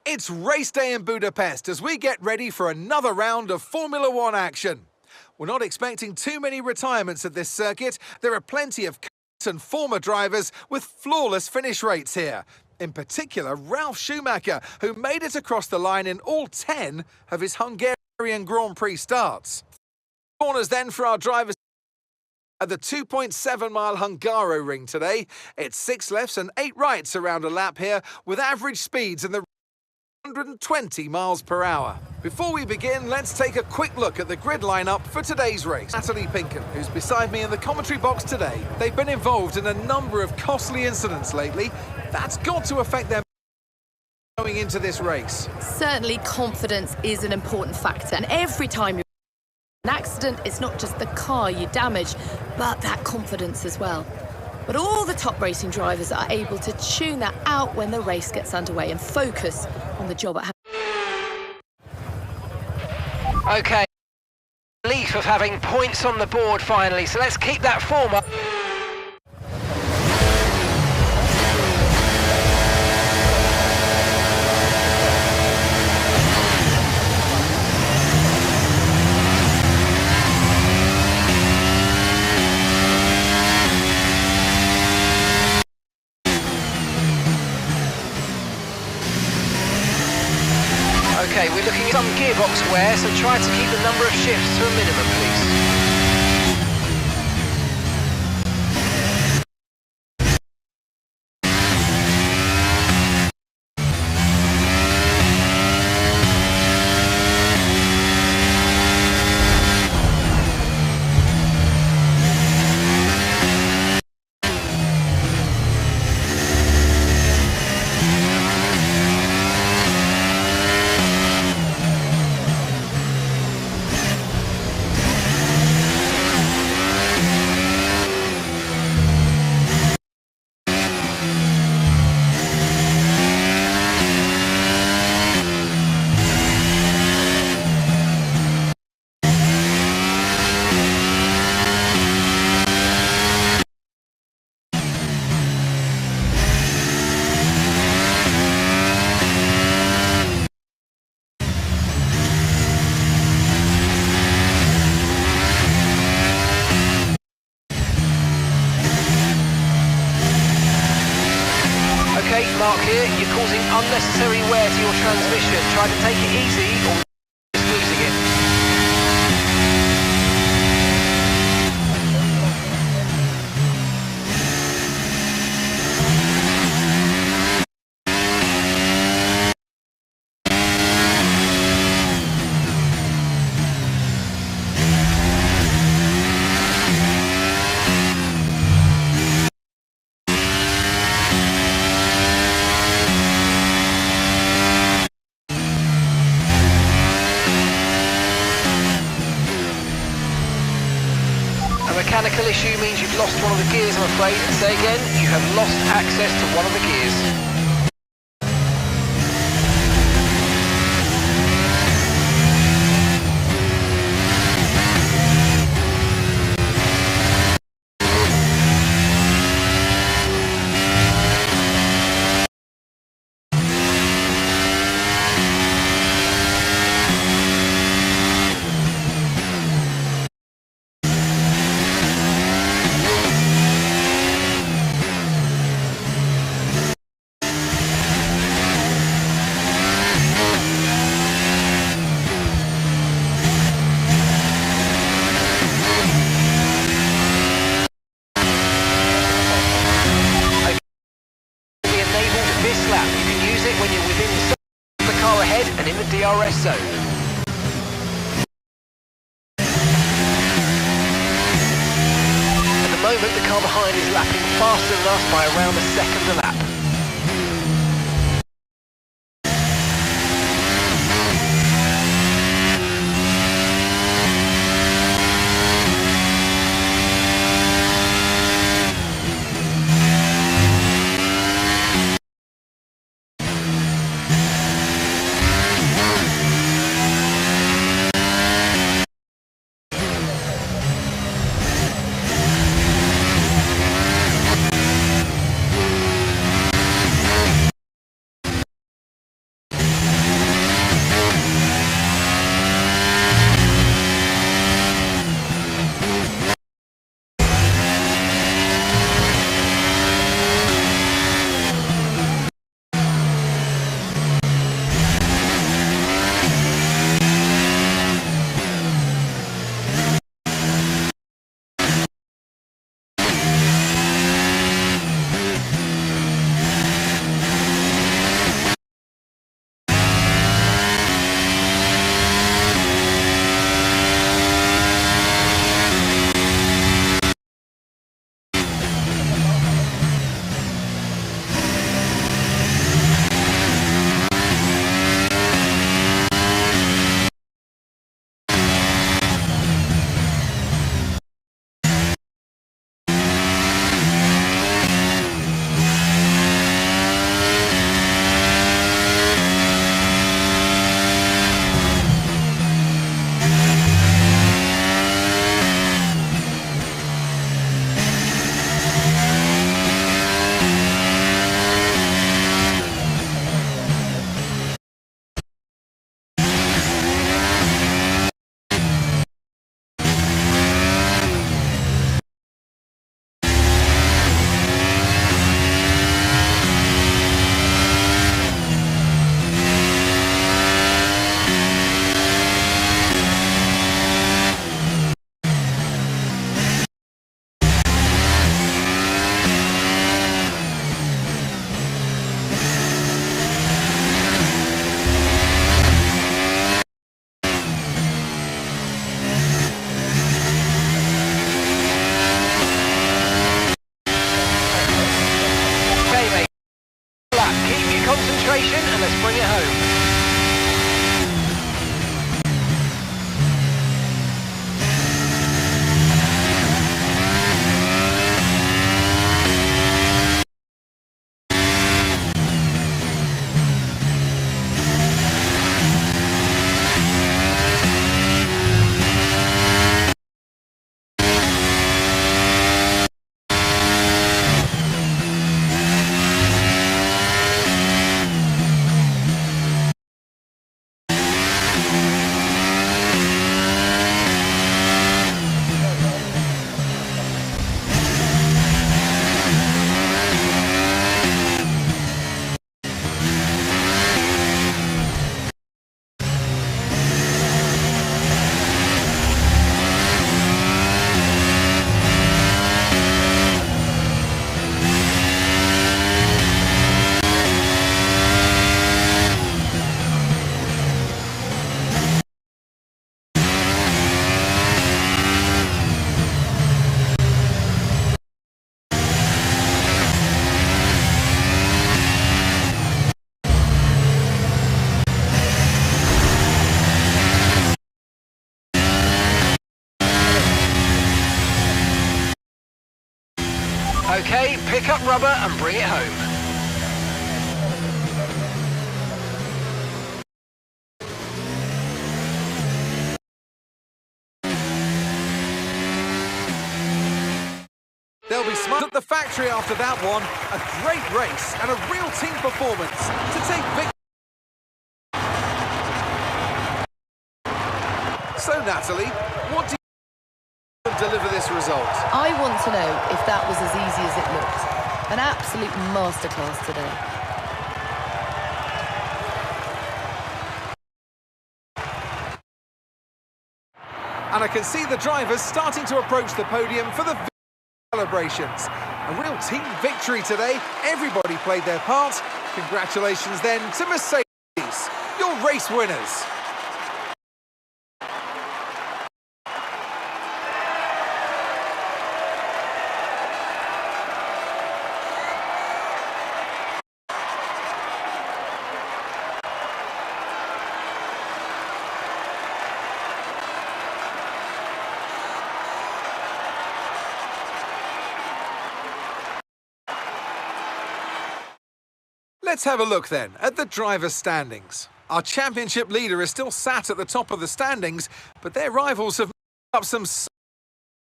It's race day in Budapest as we get ready for another round of Formula One action. We're not expecting too many retirements at this circuit. There are plenty of current and former drivers with flawless finish rates here. In particular, Ralf Schumacher, who made it across the line in all 10 of his Hungarian Grand Prix starts. Corners then for our drivers at the 2.7-mile Hungaro ring today. It's 6 lefts and 8 rights around a lap here, with average speeds in the 120 miles per hour. Before we begin, let's take a quick look at the grid lineup for today's race. Natalie Pinkham, who's beside me in the commentary box today. They've been involved in a number of costly incidents lately. That's got to affect them going into this race. Certainly confidence is an important factor, and every time you're in an accident, it's not just the car you damage, but that confidence as well. But all the top racing drivers are able to tune that out when the race gets underway and focus on the job at hand. Okay, relief of having points on the board finally, so let's keep that form up. Okay, we're looking at some gearbox wear, so try to keep the number of shifts to a minimum, please. Mark here, you're causing unnecessary wear to your transmission. Try to take it easy or just losing it. Mechanical issue means you've lost one of the gears, I'm afraid. Say again, you have lost access to one of the gears. When you're within the car ahead and in the DRS zone. At the moment, the car behind is lapping faster than us by around a second a lap. concentration and let's bring it home. Okay, pick up rubber and bring it home. They'll be smart at the factory after that one. A great race and a real team performance to take victory. So, Natalie, what do you deliver this result? I want to know if that was as easy as it looked. An absolute masterclass today. And I can see the drivers starting to approach the podium for the celebrations. A real team victory today. Everybody played their part. Congratulations then to Mercedes, your race winners. Let's have a look then at the drivers' standings. Our championship leader is still sat at the top of the standings, but their rivals have made up some